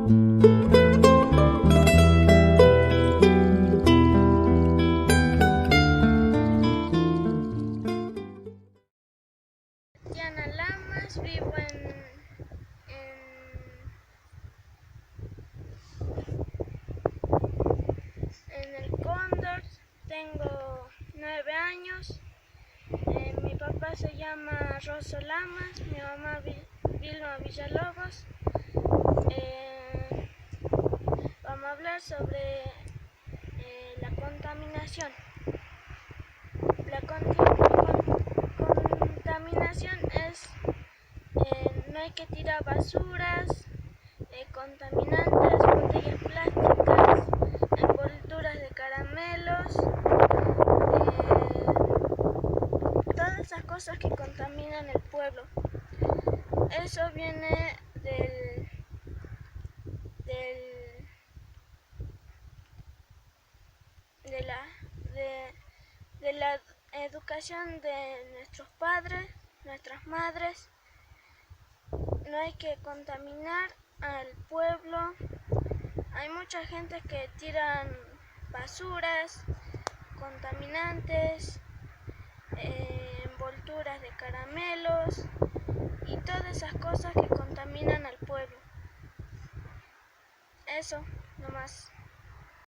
Diana Lamas, vivo en el Cóndor, tengo 9 años, mi papá se llama Rosso Lamas, mi mamá Vilma Villalobos. Vamos a hablar sobre la contaminación. La contaminación es, no hay que tirar basuras, contaminantes, botellas plásticas, envolturas de caramelos, todas esas cosas que contaminan el pueblo. Eso viene de la educación de nuestros padres, nuestras madres. No hay que contaminar al pueblo. Hay mucha gente que tiran basuras, contaminantes, envolturas de caramelos y todas esas cosas que contaminan al pueblo. Eso, nomás.